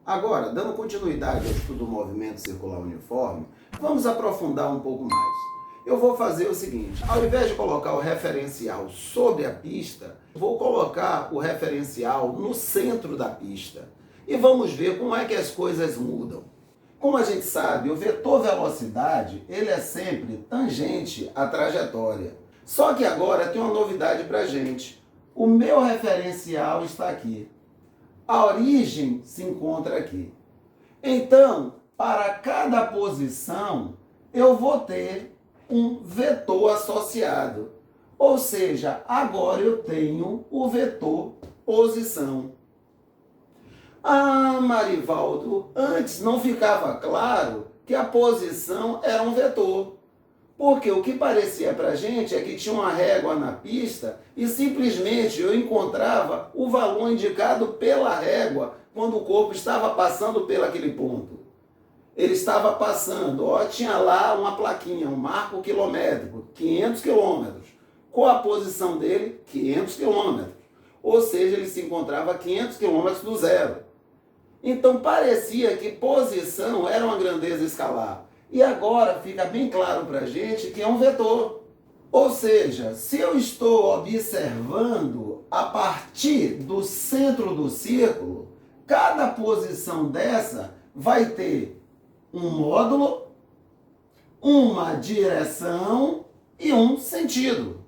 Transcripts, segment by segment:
Agora, dando continuidade ao estudo do movimento circular uniforme, vamos aprofundar um pouco mais. Eu vou fazer o seguinte, ao invés de colocar o referencial sobre a pista, vou colocar o referencial no centro da pista. E vamos ver como é que as coisas mudam. Como a gente sabe, o vetor velocidade, ele é sempre tangente à trajetória. Só que agora tem uma novidade para a gente. O meu referencial está aqui. A origem se encontra aqui. Então, para cada posição, eu vou ter um vetor associado. Ou seja, agora eu tenho o vetor posição. Ah, Marivaldo, antes não ficava claro que a posição era um vetor. Porque o que parecia para a gente é que tinha uma régua na pista e simplesmente eu encontrava o valor indicado pela régua quando o corpo estava passando por aquele ponto. Ele estava passando, ó, tinha lá uma plaquinha, um marco quilométrico, 500 quilômetros. Qual a posição dele? 500 quilômetros. Ou seja, ele se encontrava a 500 quilômetros do zero. Então parecia que posição era uma grandeza escalar. E agora fica bem claro para a gente que é um vetor. Ou seja, se eu estou observando a partir do centro do círculo, cada posição dessa vai ter um módulo, uma direção e um sentido.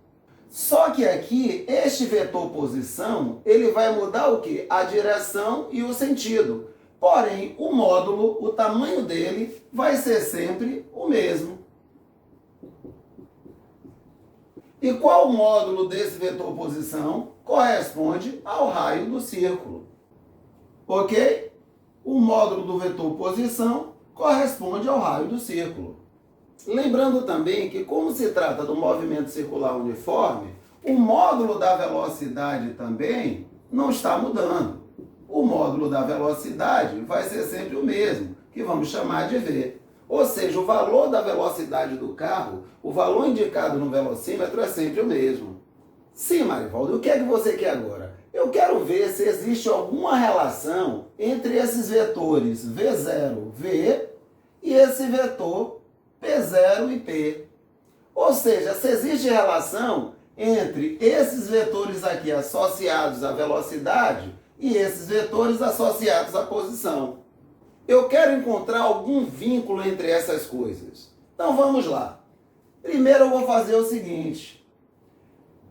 Só que aqui, este vetor posição, ele vai mudar o quê? A direção e o sentido. Porém, o módulo, o tamanho dele, vai ser sempre o mesmo. E qual o módulo desse vetor posição? Corresponde ao raio do círculo. Ok? O módulo do vetor posição corresponde ao raio do círculo. Lembrando também que, como se trata do movimento circular uniforme, o módulo da velocidade também não está mudando. O módulo da velocidade vai ser sempre o mesmo, que vamos chamar de V. Ou seja, o valor da velocidade do carro, o valor indicado no velocímetro é sempre o mesmo. Sim, Marivaldo, o que é que você quer agora? Eu quero ver se existe alguma relação entre esses vetores V0, V e esse vetor P0 e P. Ou seja, se existe relação entre esses vetores aqui associados à velocidade e esses vetores associados à posição. Eu quero encontrar algum vínculo entre essas coisas. Então vamos lá. Primeiro eu vou fazer o seguinte.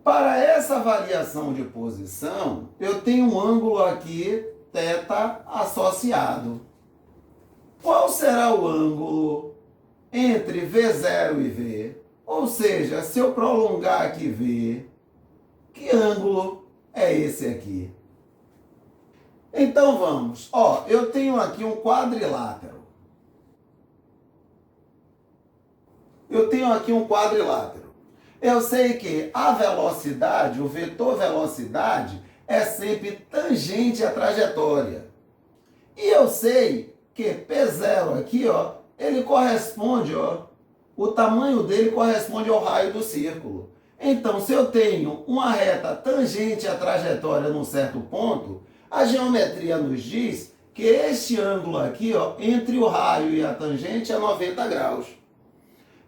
Para essa variação de posição, eu tenho um ângulo aqui, θ, associado. Qual será o ângulo entre V0 e V? Ou seja, se eu prolongar aqui V, que ângulo é esse aqui? Então vamos. Ó, eu tenho aqui um quadrilátero. Eu sei que a velocidade, o vetor velocidade, é sempre tangente à trajetória. E eu sei que P0 aqui, ó, ele corresponde, ó, o tamanho dele corresponde ao raio do círculo. Então, se eu tenho uma reta tangente à trajetória num certo ponto, a geometria nos diz que este ângulo aqui, ó, entre o raio e a tangente é 90 graus.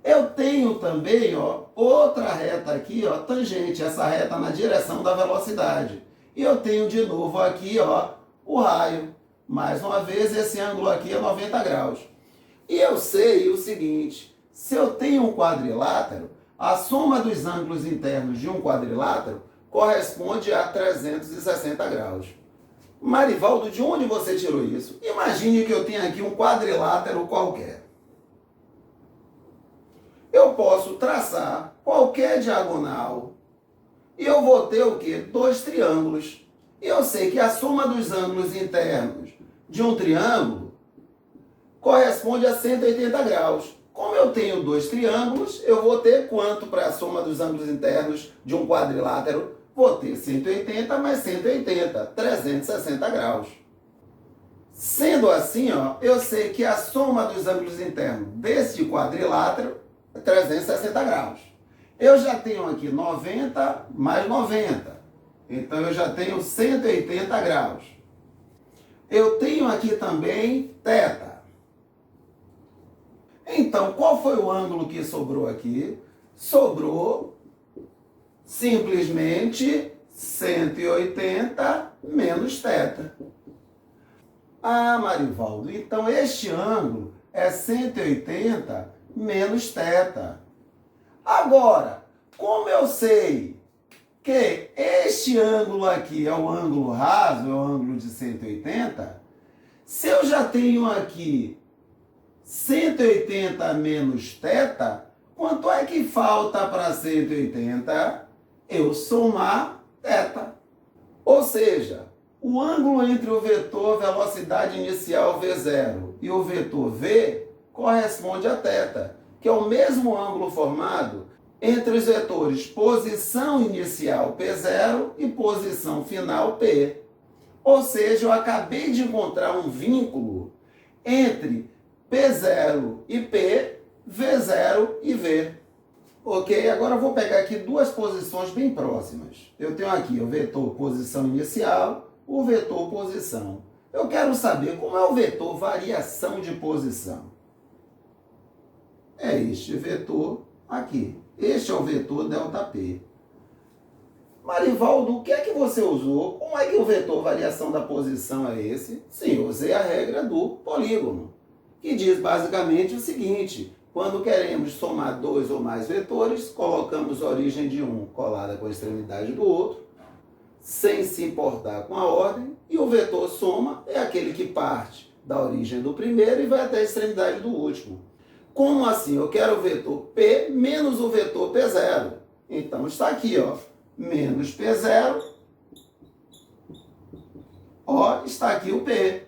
Eu tenho também, ó, outra reta aqui, ó, tangente, essa reta na direção da velocidade. E eu tenho de novo aqui, ó, o raio. Mais uma vez, esse ângulo aqui é 90 graus. E eu sei o seguinte, se eu tenho um quadrilátero, a soma dos ângulos internos de um quadrilátero corresponde a 360 graus. Marivaldo, de onde você tirou isso? Imagine que eu tenho aqui um quadrilátero qualquer. Eu posso traçar qualquer diagonal e eu vou ter o quê? Dois triângulos. E eu sei que a soma dos ângulos internos de um triângulo corresponde a 180 graus. Como eu tenho dois triângulos, eu vou ter quanto para a soma dos ângulos internos de um quadrilátero? Vou ter 180 mais 180, 360 graus. Sendo assim, ó, eu sei que a soma dos ângulos internos deste quadrilátero é 360 graus. Eu já tenho aqui 90 mais 90. Então eu já tenho 180 graus. Eu tenho aqui também θ. Então, qual foi o ângulo que sobrou aqui? Sobrou simplesmente 180 menos θ. Ah, Marivaldo, então este ângulo é 180 menos θ. Agora, como eu sei que este ângulo aqui é o ângulo raso, é o ângulo de 180, se eu já tenho aqui 180 menos θ, quanto é que falta para 180? Eu somar θ. Ou seja, o ângulo entre o vetor velocidade inicial V0 e o vetor V corresponde a θ, que é o mesmo ângulo formado entre os vetores posição inicial P0 e posição final P. Ou seja, eu acabei de encontrar um vínculo entre P0 e P, V0 e V. Ok? Agora eu vou pegar aqui duas posições bem próximas. Eu tenho aqui o vetor posição inicial, o vetor posição. Eu quero saber como é o vetor variação de posição. É este vetor aqui. Este é o vetor ΔP. Marivaldo, o que é que você usou? Como é que o vetor variação da posição é esse? Sim, eu usei a regra do polígono, que diz basicamente o seguinte: quando queremos somar dois ou mais vetores, colocamos a origem de um colada com a extremidade do outro, sem se importar com a ordem, e o vetor soma é aquele que parte da origem do primeiro e vai até a extremidade do último. Como assim? Eu quero o vetor P menos o vetor P0. Então está aqui, ó, menos P0, ó, está aqui o P.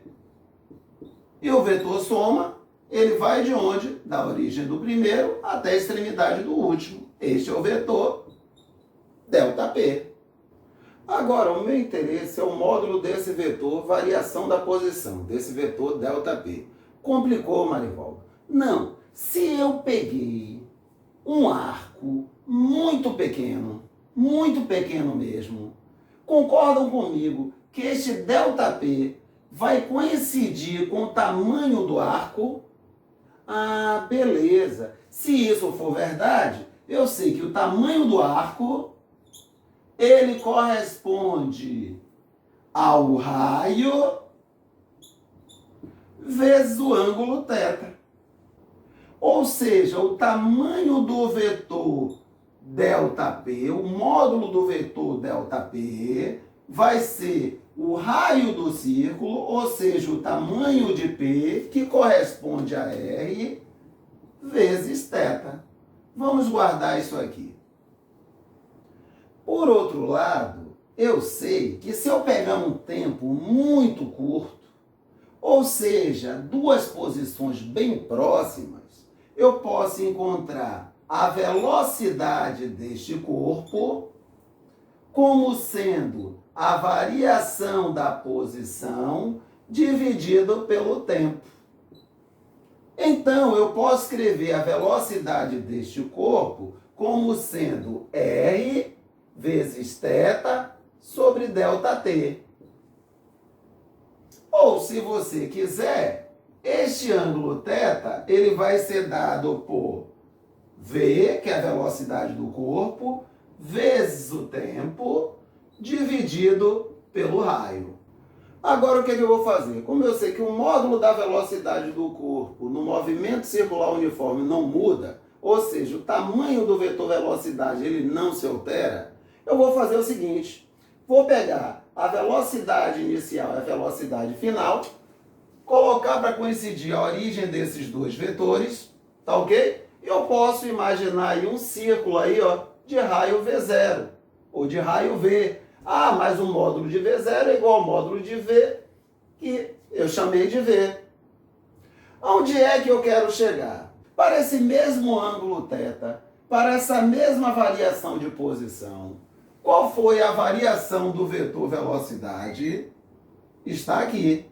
E o vetor soma, ele vai de onde? Da origem do primeiro até a extremidade do último. Este é o vetor ΔP. Agora, o meu interesse é o módulo desse vetor variação da posição, desse vetor ΔP. Complicou, Marivaldo? Não. Se eu peguei um arco muito pequeno mesmo, concordam comigo que este ΔP vai coincidir com o tamanho do arco? Ah, beleza. Se isso for verdade, eu sei que o tamanho do arco, ele corresponde ao raio vezes o ângulo θ. Ou seja, o tamanho do vetor ΔP, o módulo do vetor ΔP, vai ser o raio do círculo, ou seja, o tamanho de P, que corresponde a R, vezes θ. Vamos guardar isso aqui. Por outro lado, eu sei que se eu pegar um tempo muito curto, ou seja, duas posições bem próximas, eu posso encontrar a velocidade deste corpo como sendo a variação da posição dividido pelo tempo. Então, eu posso escrever a velocidade deste corpo como sendo R vezes θ sobre ΔT. Ou, se você quiser, este ângulo θ, ele vai ser dado por V, que é a velocidade do corpo, vezes o tempo, dividido pelo raio. Agora, o que eu vou fazer? Como eu sei que o módulo da velocidade do corpo no movimento circular uniforme não muda, ou seja, o tamanho do vetor velocidade ele não se altera, eu vou fazer o seguinte: vou pegar a velocidade inicial e a velocidade final, colocar para coincidir a origem desses dois vetores, tá ok? Eu posso imaginar aí um círculo aí, ó, de raio V0, ou de raio V. Ah, mas o módulo de V0 é igual ao módulo de V, que eu chamei de V. Onde é que eu quero chegar? Para esse mesmo ângulo θ, para essa mesma variação de posição. Qual foi a variação do vetor velocidade? Está aqui.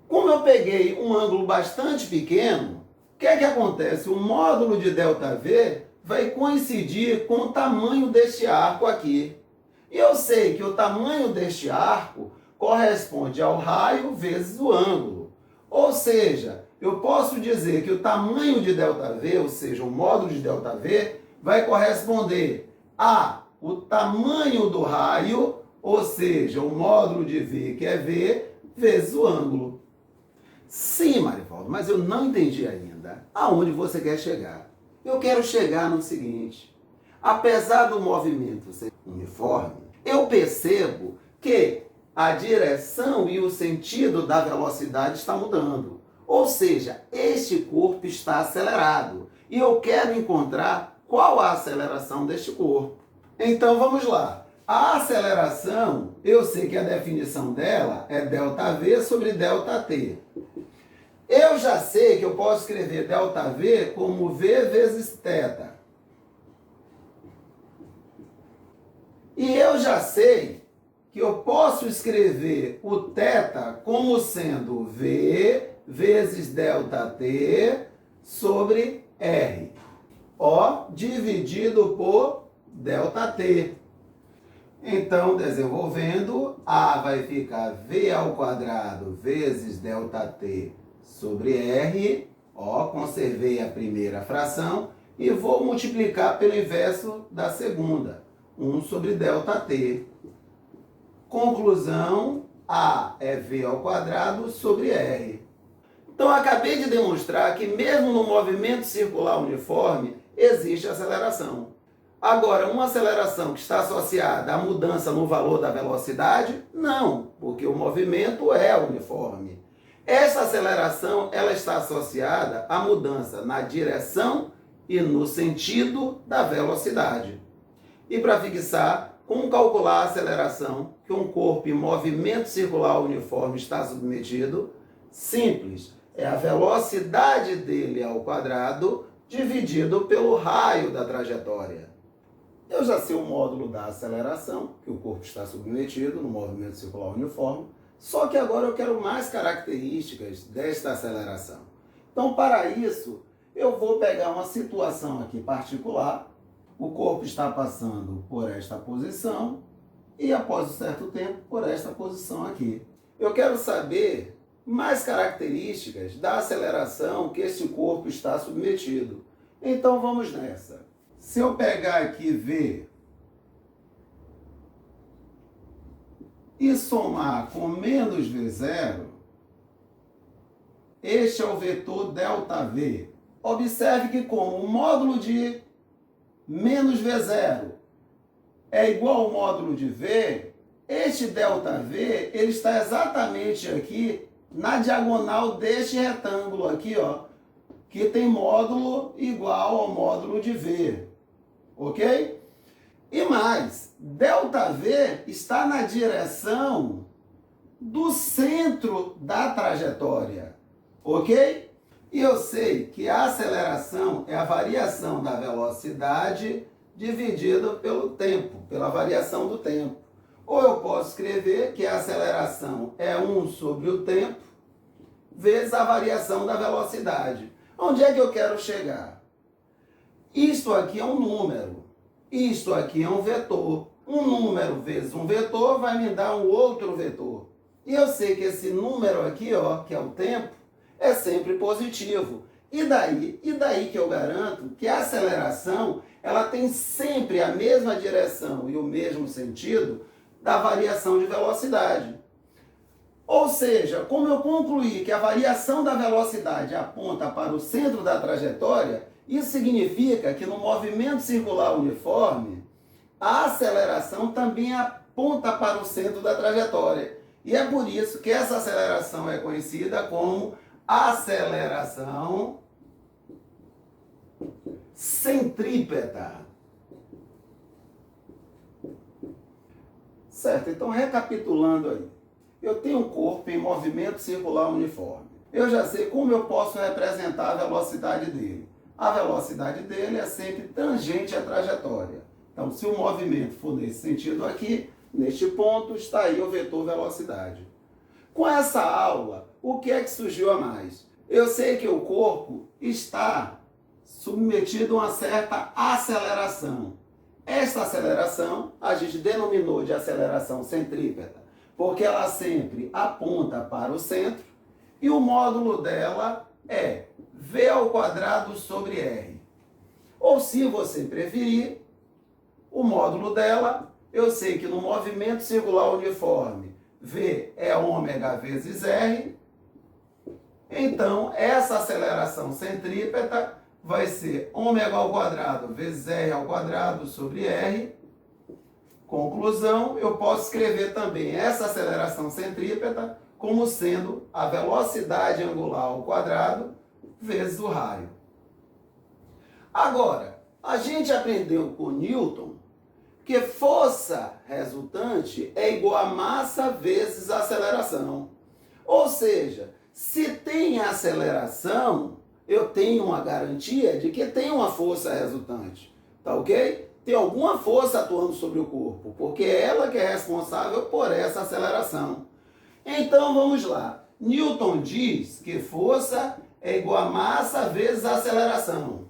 Como eu peguei um ângulo bastante pequeno, o que é que acontece? O módulo de ΔV vai coincidir com o tamanho deste arco aqui. E eu sei que o tamanho deste arco corresponde ao raio vezes o ângulo. Ou seja, eu posso dizer que o tamanho de ΔV, ou seja, o módulo de ΔV, vai corresponder a o tamanho do raio, ou seja, o módulo de V, que é V, vezes o ângulo. Sim, Marivaldo, mas eu não entendi ainda aonde você quer chegar. Eu quero chegar no seguinte: apesar do movimento ser uniforme, eu percebo que a direção e o sentido da velocidade está mudando. Ou seja, este corpo está acelerado. E eu quero encontrar qual a aceleração deste corpo. Então vamos lá. A aceleração, eu sei que a definição dela é ΔV sobre ΔT. Eu já sei que eu posso escrever ΔV como V vezes θ. E eu já sei que eu posso escrever o θ como sendo V vezes ΔT sobre R. O dividido por ΔT. Então, desenvolvendo, A vai ficar V ao quadrado vezes ΔT sobre R. Ó, conservei a primeira fração e vou multiplicar pelo inverso da segunda. 1 sobre ΔT. Conclusão, A é V ao quadrado sobre R. Então, acabei de demonstrar que mesmo no movimento circular uniforme, existe aceleração. Agora, uma aceleração que está associada à mudança no valor da velocidade? Não, porque o movimento é uniforme. Essa aceleração ela está associada à mudança na direção e no sentido da velocidade. E para fixar, como calcular a aceleração que um corpo em movimento circular uniforme está submetido? Simples, é a velocidade dele ao quadrado dividido pelo raio da trajetória. Eu já sei o módulo da aceleração que o corpo está submetido no movimento circular uniforme, só que agora eu quero mais características desta aceleração. Então, para isso, eu vou pegar uma situação aqui particular. O corpo está passando por esta posição e, após um certo tempo, por esta posição aqui. Eu quero saber mais características da aceleração que este corpo está submetido. Então, vamos nessa. Se eu pegar aqui V e somar com menos V0, este é o vetor ΔV. Observe que como o módulo de menos V0 é igual ao módulo de V, este ΔV ele está exatamente aqui na diagonal deste retângulo aqui, ó, que tem módulo igual ao módulo de V. Ok? E mais, ΔV está na direção do centro da trajetória. Ok? E eu sei que a aceleração é a variação da velocidade dividido pelo tempo, pela variação do tempo. Ou eu posso escrever que a aceleração é 1 sobre o tempo vezes a variação da velocidade. Onde é que eu quero chegar? Isto aqui é um número, isto aqui é um vetor. Um número vezes um vetor vai me dar um outro vetor. E eu sei que esse número aqui, ó, que é o tempo, é sempre positivo. E daí que eu garanto que a aceleração ela tem sempre a mesma direção e o mesmo sentido da variação de velocidade. Ou seja, como eu concluí que a variação da velocidade aponta para o centro da trajetória, isso significa que no movimento circular uniforme, a aceleração também aponta para o centro da trajetória. E é por isso que essa aceleração é conhecida como aceleração centrípeta. Certo, então recapitulando aí. Eu tenho um corpo em movimento circular uniforme. Eu já sei como eu posso representar a velocidade dele. A velocidade dele é sempre tangente à trajetória. Então, se o movimento for nesse sentido aqui, neste ponto, está aí o vetor velocidade. Com essa aula, o que é que surgiu a mais? Eu sei que o corpo está submetido a uma certa aceleração. Esta aceleração a gente denominou de aceleração centrípeta, porque ela sempre aponta para o centro e o módulo dela é v² sobre r. Ou, se você preferir, o módulo dela, eu sei que no movimento circular uniforme, v é ômega vezes r. Então, essa aceleração centrípeta vai ser ω² vezes r² sobre r. Conclusão, eu posso escrever também essa aceleração centrípeta como sendo a velocidade angular ao quadrado vezes o raio. Agora, a gente aprendeu com Newton que força resultante é igual a massa vezes aceleração. Ou seja, se tem aceleração, eu tenho uma garantia de que tem uma força resultante. Tá ok? Tem alguma força atuando sobre o corpo, porque é ela que é responsável por essa aceleração. Então vamos lá. Newton diz que força é igual a massa vezes aceleração.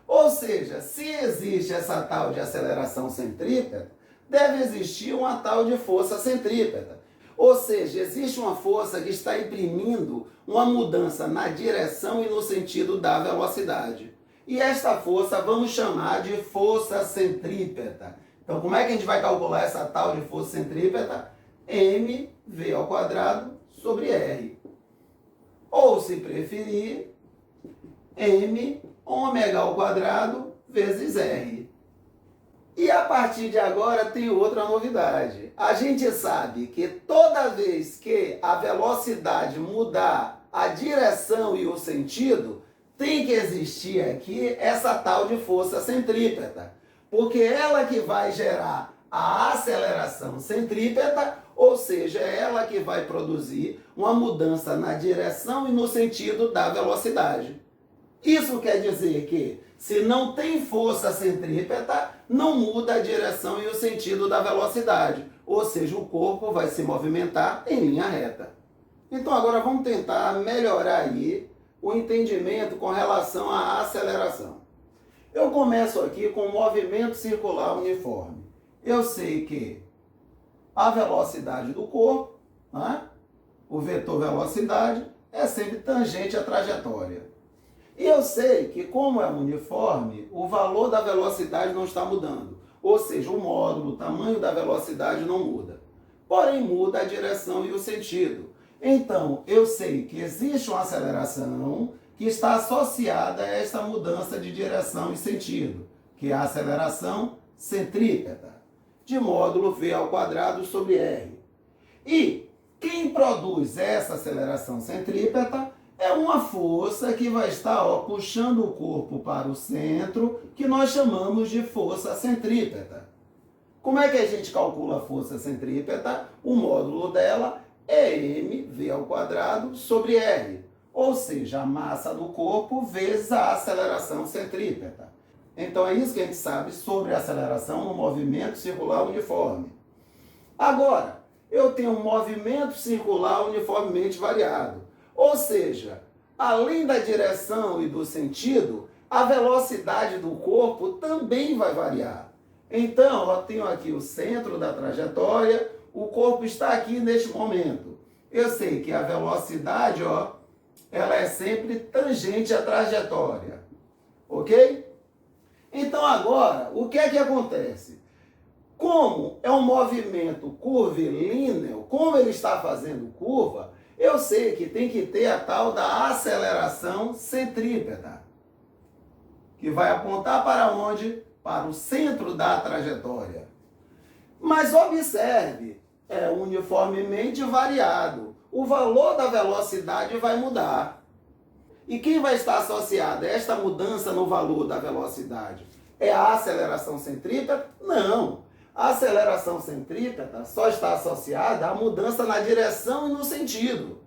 Ou seja, se existe essa tal de aceleração centrípeta, deve existir uma tal de força centrípeta. Ou seja, existe uma força que está imprimindo uma mudança na direção e no sentido da velocidade. E esta força vamos chamar de força centrípeta. Então, como é que a gente vai calcular essa tal de força centrípeta? mv² sobre r. Ou, se preferir, mω² vezes r. E a partir de agora tem outra novidade. A gente sabe que toda vez que a velocidade mudar a direção e o sentido, tem que existir aqui essa tal de força centrípeta. Porque ela que vai gerar a aceleração centrípeta, ou seja, é ela que vai produzir uma mudança na direção e no sentido da velocidade. Isso quer dizer que, se não tem força centrípeta, não muda a direção e o sentido da velocidade. Ou seja, o corpo vai se movimentar em linha reta. Então agora vamos tentar melhorar aí o entendimento com relação à aceleração. Eu começo aqui com o movimento circular uniforme. Eu sei que a velocidade do corpo, né, o vetor velocidade, é sempre tangente à trajetória. E eu sei que, como é uniforme, o valor da velocidade não está mudando. Ou seja, o módulo, o tamanho da velocidade não muda. Porém, muda a direção e o sentido. Então, eu sei que existe uma aceleração que está associada a esta mudança de direção e sentido, que é a aceleração centrípeta, de módulo v² sobre r. E quem produz essa aceleração centrípeta é uma força que vai estar puxando o corpo para o centro, que nós chamamos de força centrípeta. Como é que a gente calcula a força centrípeta? O módulo dela é mv² sobre r, ou seja, a massa do corpo vezes a aceleração centrípeta. Então é isso que a gente sabe sobre a aceleração no movimento circular uniforme. Agora, eu tenho um movimento circular uniformemente variado. Ou seja, além da direção e do sentido, a velocidade do corpo também vai variar. Então, eu tenho aqui o centro da trajetória, o corpo está aqui neste momento. Eu sei que a velocidade, ela é sempre tangente à trajetória. Ok? Então, agora, o que é que acontece? Como é um movimento curvilíneo, como ele está fazendo curva, eu sei que tem que ter a tal da aceleração centrípeta, que vai apontar para onde? Para o centro da trajetória. Mas observe, é uniformemente variado. O valor da velocidade vai mudar. E quem vai estar associado a esta mudança no valor da velocidade? É a aceleração centrípeta? Não. A aceleração centrípeta só está associada à mudança na direção e no sentido.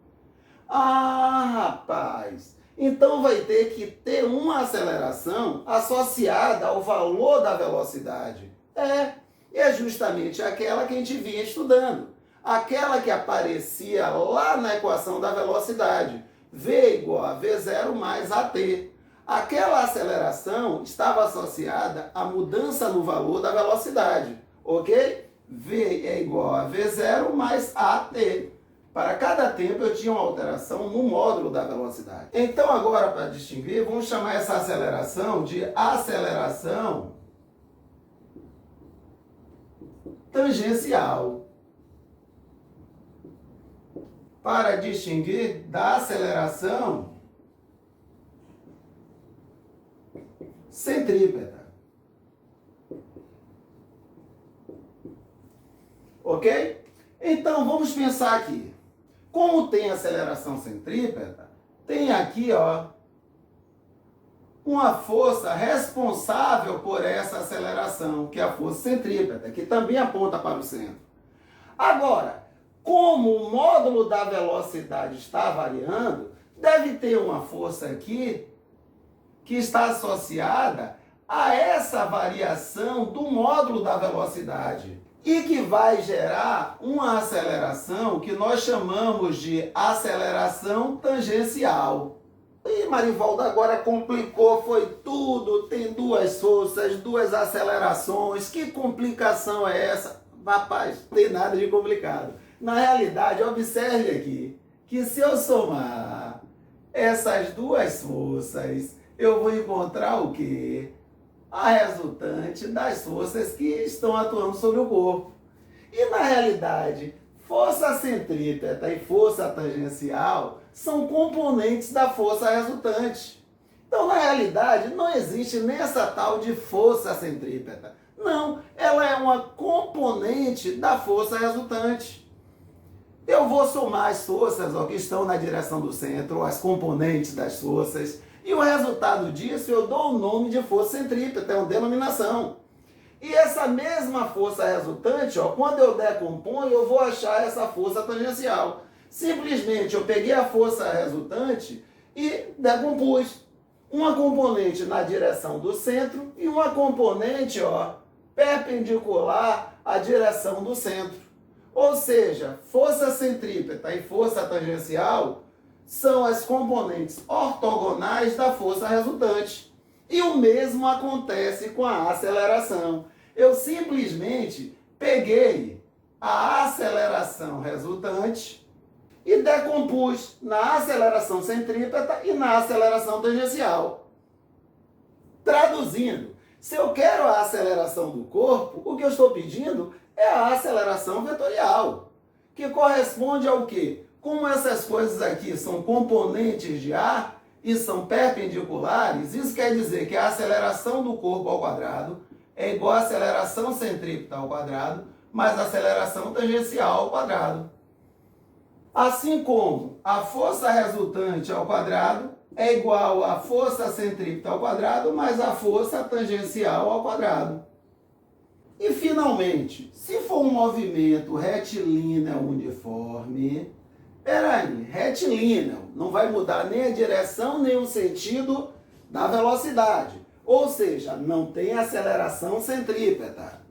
Ah, rapaz! Então vai ter que ter uma aceleração associada ao valor da velocidade. É justamente aquela que a gente vinha estudando. Aquela que aparecia lá na equação da velocidade. V igual a V0 mais AT. aquela aceleração estava associada à mudança no valor da velocidade, ok? V é igual a V0 mais AT. Para cada tempo eu tinha uma alteração no módulo da velocidade. Então agora, para distinguir, vamos chamar essa aceleração de aceleração tangencial. Para distinguir da aceleração centrípeta. Ok? Então vamos pensar aqui. Como tem aceleração centrípeta, tem aqui, ó, uma força responsável por essa aceleração, que é a força centrípeta, que também aponta para o centro. Agora, como o módulo da velocidade está variando, deve ter uma força aqui que está associada a essa variação do módulo da velocidade e que vai gerar uma aceleração que nós chamamos de aceleração tangencial. E Marivaldo, agora complicou, foi tudo, tem duas forças, duas acelerações, que complicação é essa? Rapaz, não tem nada de complicado. Na realidade, observe aqui, que se eu somar essas duas forças, eu vou encontrar o quê? A resultante das forças que estão atuando sobre o corpo. E na realidade, força centrípeta e força tangencial são componentes da força resultante. Então, na realidade, não existe nem essa tal de força centrípeta. Não, ela é uma componente da força resultante. Eu vou somar as forças que estão na direção do centro, as componentes das forças, e o resultado disso eu dou o nome de força centrípeta, é uma denominação. E essa mesma força resultante, quando eu decomponho, eu vou achar essa força tangencial. Simplesmente eu peguei a força resultante e decompus. Uma componente na direção do centro e uma componente perpendicular à direção do centro. Ou seja, força centrípeta e força tangencial são as componentes ortogonais da força resultante. E o mesmo acontece com a aceleração. Eu simplesmente peguei a aceleração resultante e decompus na aceleração centrípeta e na aceleração tangencial. Traduzindo, se eu quero a aceleração do corpo, o que eu estou pedindo é a aceleração vetorial, que corresponde ao quê? Como essas coisas aqui são componentes de ar e são perpendiculares, isso quer dizer que a aceleração do corpo ao quadrado é igual à aceleração centrípeta ao quadrado, mais a aceleração tangencial ao quadrado. Assim como a força resultante ao quadrado é igual à força centrípeta ao quadrado, mais a força tangencial ao quadrado. E, finalmente, se for um movimento retilíneo uniforme, retilíneo, não vai mudar nem a direção, nem o sentido da velocidade. Ou seja, não tem aceleração centrípeta.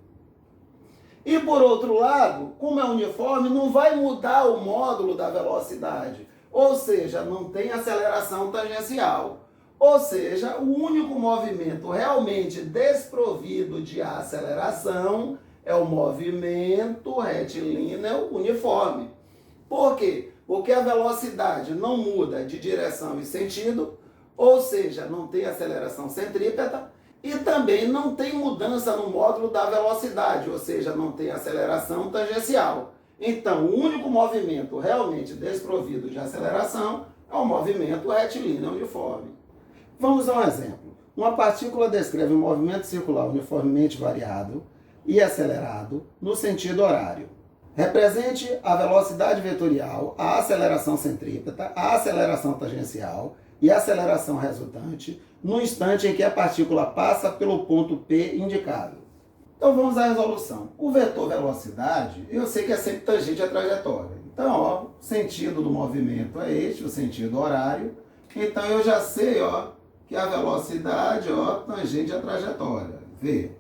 E por outro lado, como é uniforme, não vai mudar o módulo da velocidade. Ou seja, não tem aceleração tangencial. Ou seja, o único movimento realmente desprovido de aceleração é o movimento retilíneo uniforme. Por quê? Porque a velocidade não muda de direção e sentido, ou seja, não tem aceleração centrípeta, e também não tem mudança no módulo da velocidade, ou seja, não tem aceleração tangencial. Então, o único movimento realmente desprovido de aceleração é o movimento retilíneo uniforme. Vamos a um exemplo. Uma partícula descreve um movimento circular uniformemente variado e acelerado no sentido horário. Represente a velocidade vetorial, a aceleração centrípeta, a aceleração tangencial e a aceleração resultante no instante em que a partícula passa pelo ponto P indicado. Então vamos à resolução. O vetor velocidade, eu sei que é sempre tangente à trajetória. Então, o sentido do movimento é este, o sentido horário. Então eu já sei, que a velocidade, tangente à trajetória. V.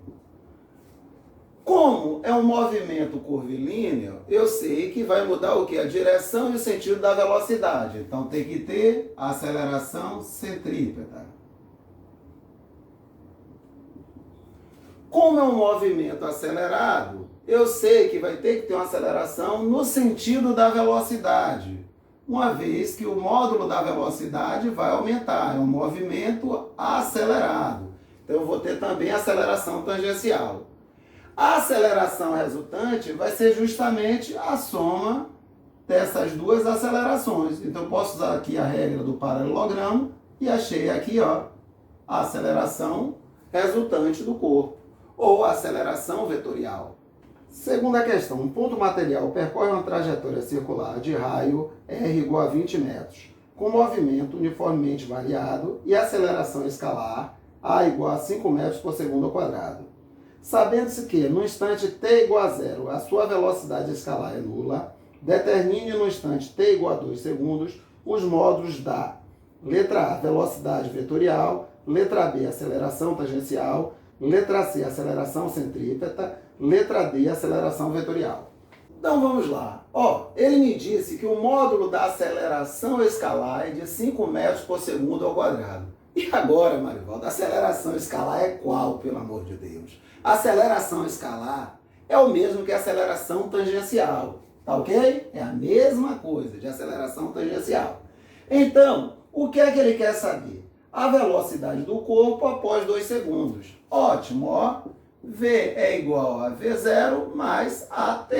Como é um movimento curvilíneo, eu sei que vai mudar o quê? A direção e o sentido da velocidade. Então tem que ter a aceleração centrípeta. Como é um movimento acelerado, eu sei que vai ter que ter uma aceleração no sentido da velocidade, uma vez que o módulo da velocidade vai aumentar, é um movimento acelerado. Então eu vou ter também aceleração tangencial. A aceleração resultante vai ser justamente a soma dessas duas acelerações. Então eu posso usar aqui a regra do paralelogramo e achei aqui, ó, a aceleração resultante do corpo, ou a aceleração vetorial. Segunda questão, um ponto material percorre uma trajetória circular de raio r igual a 20 metros, com movimento uniformemente variado e aceleração escalar a igual a 5 metros por segundo ao quadrado. Sabendo-se que, no instante t igual a 0, a sua velocidade escalar é nula, determine no instante t igual a 2 segundos os módulos da letra A, velocidade vetorial, letra B, aceleração tangencial, letra C, aceleração centrípeta, letra D, aceleração vetorial. Então vamos lá. Ó, ele me disse que o módulo da aceleração escalar é de 5 metros por segundo ao quadrado. E agora, Marivaldo, a aceleração escalar é qual, pelo amor de Deus? A aceleração escalar é o mesmo que a aceleração tangencial, tá ok? É a mesma coisa de aceleração tangencial. Então, o que é que ele quer saber? A velocidade do corpo após 2 segundos. Ótimo, ó. V é igual a V0 mais AT.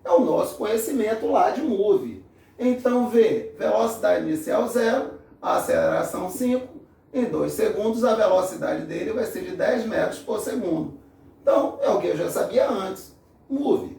É o nosso conhecimento lá de MOVE. Então, V, velocidade inicial 0, aceleração 5. Em 2 segundos, a velocidade dele vai ser de 10 metros por segundo. Então, é o que eu já sabia antes. MOVE.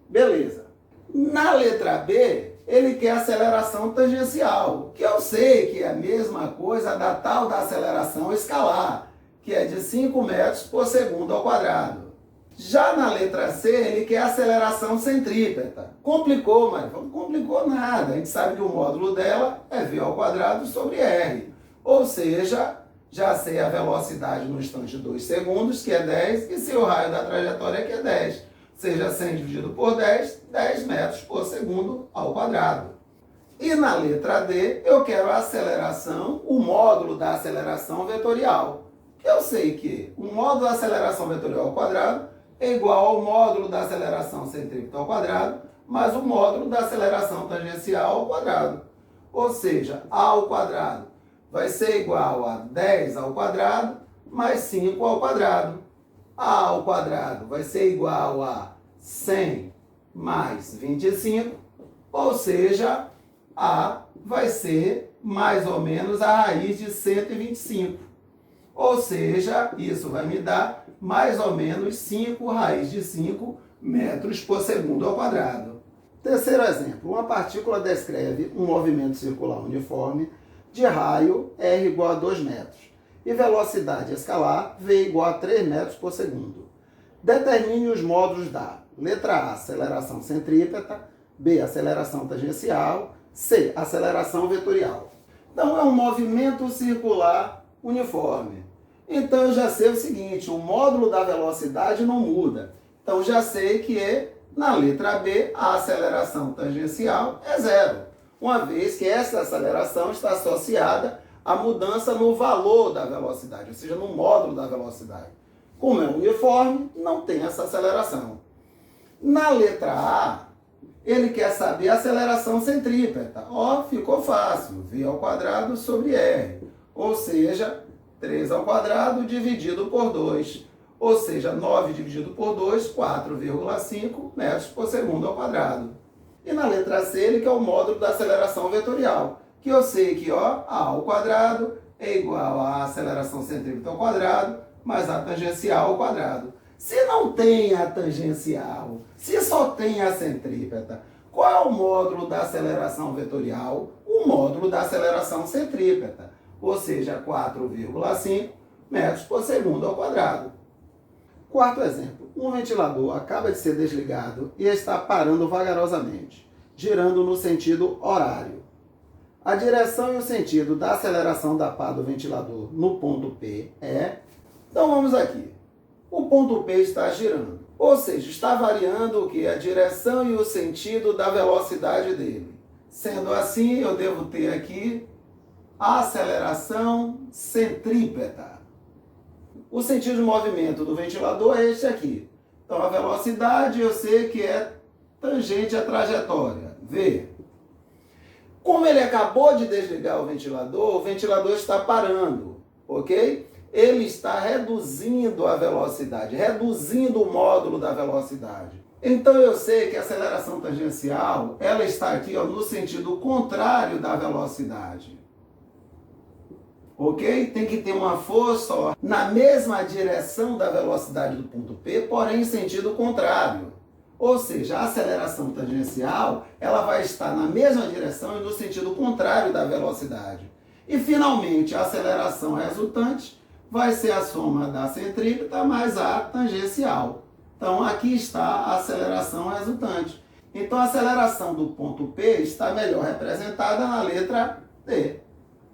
Beleza. Na letra B, ele quer aceleração tangencial, que eu sei que é a mesma coisa da tal da aceleração escalar, que é de 5 metros por segundo ao quadrado. Já na letra C, ele quer aceleração centrípeta. Complicou, mas não complicou nada. A gente sabe que o módulo dela é V ao quadrado sobre R. Ou seja, já sei a velocidade no instante de 2 segundos, que é 10, e sei o raio da trajetória, que é 10. Seja 100 dividido por 10, 10 metros por segundo ao quadrado. E na letra D, eu quero a aceleração, o módulo da aceleração vetorial. Eu sei que o módulo da aceleração vetorial ao quadrado é igual ao módulo da aceleração centrípeta ao quadrado, mais o módulo da aceleração tangencial ao quadrado. Ou seja, A ao quadrado vai ser igual a 10 ao quadrado mais 5 ao quadrado. A ao quadrado vai ser igual a 100 mais 25, ou seja, A vai ser mais ou menos a raiz de 125. Ou seja, isso vai me dar mais ou menos 5 raiz de 5 metros por segundo ao quadrado. Terceiro exemplo, uma partícula descreve um movimento circular uniforme de raio r igual a 2 metros e velocidade escalar v igual a 3 metros por segundo. Determine os módulos da letra A, aceleração centrípeta, B, aceleração tangencial, C, aceleração vetorial. Então é um movimento circular uniforme. Então eu já sei o seguinte, o módulo da velocidade não muda. Então já sei que na letra B a aceleração tangencial é 0. Uma vez que essa aceleração está associada à mudança no valor da velocidade, ou seja, no módulo da velocidade. Como é uniforme, não tem essa aceleração. Na letra A, ele quer saber a aceleração centrípeta. Ó, ficou fácil, V ao quadrado sobre R. Ou seja, 3 ao quadrado dividido por 2. Ou seja, 9 dividido por 2, 4,5 metros por segundo ao quadrado. E na letra C, ele quer o módulo da aceleração vetorial, que eu sei que ó, A ao quadrado é igual à aceleração centrípeta ao quadrado, mais a tangencial ao quadrado. Se não tem a tangencial, se só tem a centrípeta, qual é o módulo da aceleração vetorial? O módulo da aceleração centrípeta, ou seja, 4,5 metros por segundo ao quadrado. Quarto exemplo, um ventilador acaba de ser desligado e está parando vagarosamente, girando no sentido horário. A direção e o sentido da aceleração da pá do ventilador no ponto P é... Então vamos aqui. O ponto P está girando, ou seja, está variando o que? A direção e o sentido da velocidade dele. Sendo assim, eu devo ter aqui a aceleração centrípeta. O sentido de movimento do ventilador é este aqui. Então, a velocidade eu sei que é tangente à trajetória, V. Como ele acabou de desligar o ventilador está parando, ok? Ele está reduzindo a velocidade, reduzindo o módulo da velocidade. Então eu sei que a aceleração tangencial, ela está aqui no sentido contrário da velocidade. Ok? Tem que ter uma força na mesma direção da velocidade do ponto P, porém em sentido contrário. Ou seja, a aceleração tangencial, ela vai estar na mesma direção e no sentido contrário da velocidade. E finalmente, a aceleração resultante vai ser a soma da centrípeta mais a tangencial. Então, aqui está a aceleração resultante. Então, a aceleração do ponto P está melhor representada na letra D.